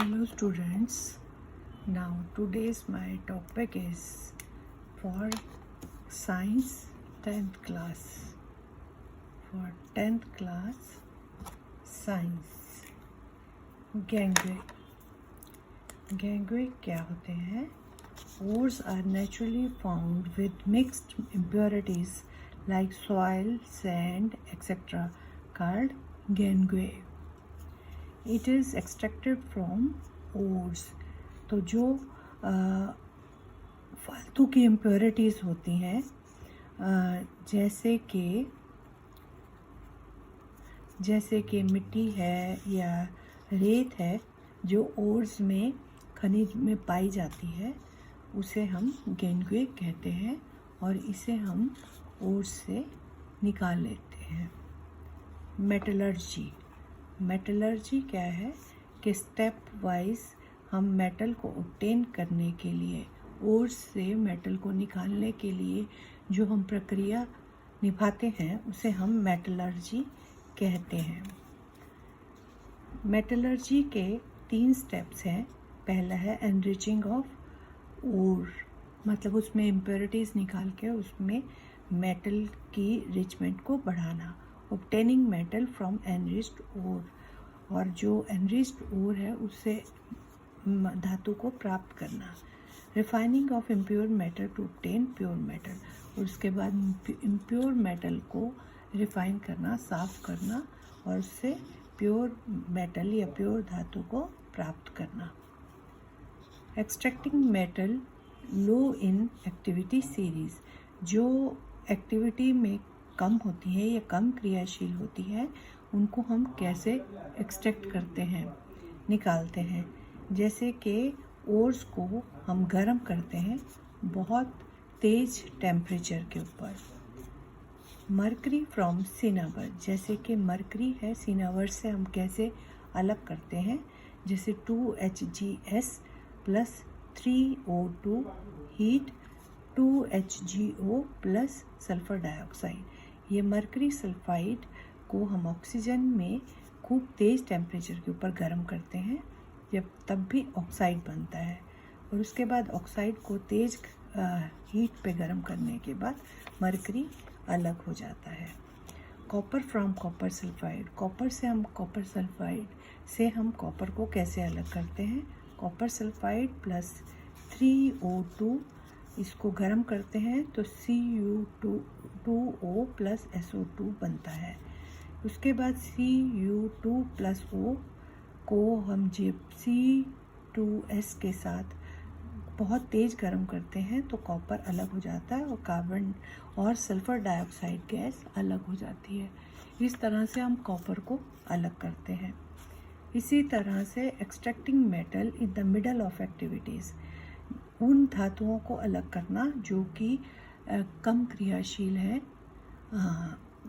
Hello students, now today's my topic is for science 10th class. For 10th class science gangue. Gangue क्या होते हैं? Ores are naturally found with mixed impurities like soil, sand, etc. called gangue. It is extracted from ores. तो जो फालतू की impurities होती हैं जैसे कि मिट्टी है या रेत है जो ओर्स में खनिज में पाई जाती है, उसे हम गैंगे कहते हैं और इसे हम ओर्स से निकाल लेते हैं. मेटलर्जी क्या है कि स्टेप वाइज हम मेटल को ऑब्टेन करने के लिए, ओर्स से मेटल को निकालने के लिए जो हम प्रक्रिया निभाते हैं उसे हम मेटलर्जी कहते हैं. मेटलर्जी के 3 स्टेप्स हैं. पहला है एनरिचिंग ऑफ ओर, मतलब उसमें इम्प्योरिटीज़ निकाल के उसमें मेटल की रिचमेंट को बढ़ाना. ऑब्टेनिंग मेटल फ्रॉम एनरिच्ड ओर, और जो एनरिच्ड ओर है उससे धातु को प्राप्त करना. Refining of impure metal to obtain pure metal, और उसके बाद इम्प्योर मेटल को रिफाइन करना, साफ करना और उससे प्योर मेटल या प्योर धातु को प्राप्त करना. Extracting metal low in activity series, जो एक्टिविटी में कम होती है या कम क्रियाशील होती है उनको हम कैसे एक्सट्रैक्ट करते हैं, निकालते हैं. जैसे कि ओर्स को हम गर्म करते हैं बहुत तेज़ टेम्परेचर के ऊपर. मरकरी फ्रॉम सिनावर, जैसे कि मरकरी है, सिनावर से हम कैसे अलग करते हैं. जैसे 2HgS plus 3O2 heat 2HgO plus sulphur dioxide. ये मरकरी सल्फाइड को हम ऑक्सीजन में खूब तेज़ टेम्परेचर के ऊपर गर्म करते हैं, जब तब भी ऑक्साइड बनता है. और उसके बाद ऑक्साइड को तेज़ हीट पे गर्म करने के बाद मरकरी अलग हो जाता है. Copper from copper sulphide, copper sulphide से हम कॉपर को कैसे अलग करते हैं. कॉपर सल्फाइड प्लस 3O2, इसको गर्म करते हैं तो Cu2O प्लस SO2 बनता है. उसके बाद Cu2 प्लस O को हम C2S के साथ बहुत तेज़ गर्म करते हैं तो कॉपर अलग हो जाता है और कार्बन और सल्फ़र डाइऑक्साइड गैस अलग हो जाती है. इस तरह से हम कॉपर को अलग करते हैं. इसी तरह से extracting metal in the middle of activities, उन धातुओं को अलग करना जो कि कम क्रियाशील है,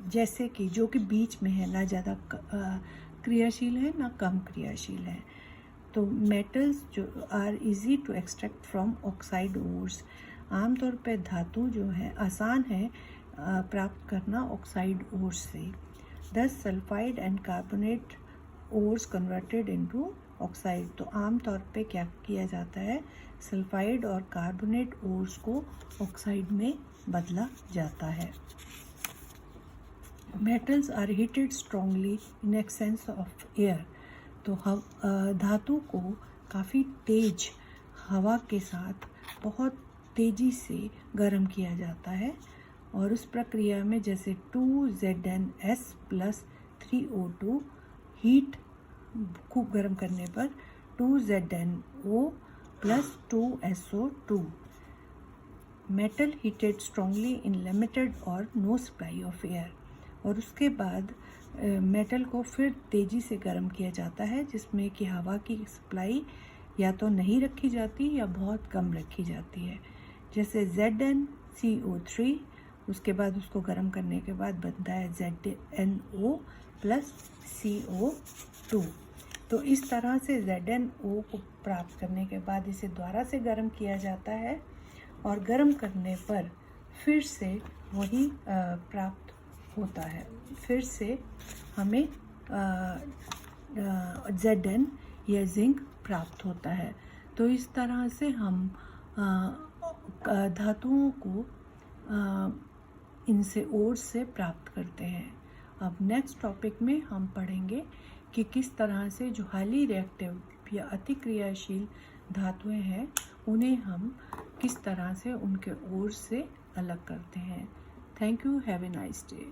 जैसे कि जो कि बीच में है, ना ज़्यादा क्रियाशील है ना कम क्रियाशील है. तो मेटल्स जो are easy to extract from oxide ores, आमतौर पे धातु जो है आसान है प्राप्त करना ऑक्साइड ओर्स से. दस sulphide and carbonate ores converted into oxide, तो आमतौर पे क्या किया जाता है, सल्फाइड और कार्बोनेट ओर्स को ऑक्साइड में बदला जाता है. Metals are heated strongly in excess of air, तो धातु को काफ़ी तेज हवा के साथ बहुत तेज़ी से गर्म किया जाता है. और उस प्रक्रिया में जैसे 2ZnS प्लस 3O2 हीट खूब गर्म करने पर 2ZnO plus 2SO2. Metal heated strongly in limited और नो सप्लाई ऑफ एयर, और उसके बाद मेटल को फिर तेज़ी से गर्म किया जाता है जिसमें कि हवा की सप्लाई या तो नहीं रखी जाती या बहुत कम रखी जाती है. जैसे ZnCO3, उसके बाद उसको गर्म करने के बाद बनता है ZnO प्लस CO2. तो इस तरह से ZnO को प्राप्त करने के बाद इसे दोबारा से गर्म किया जाता है और गर्म करने पर फिर से वही प्राप्त होता है. फिर से हमें Zn या जिंक प्राप्त होता है। तो इस तरह से हम धातुओं को इनसे ओर से प्राप्त करते हैं। अब नेक्स्ट टॉपिक में हम पढ़ेंगे कि किस तरह से जो हाईली रिएक्टिव या अतिक्रियाशील धातुएं हैं उन्हें हम किस तरह से उनके ओर से अलग करते हैं। Thank you, have a nice day.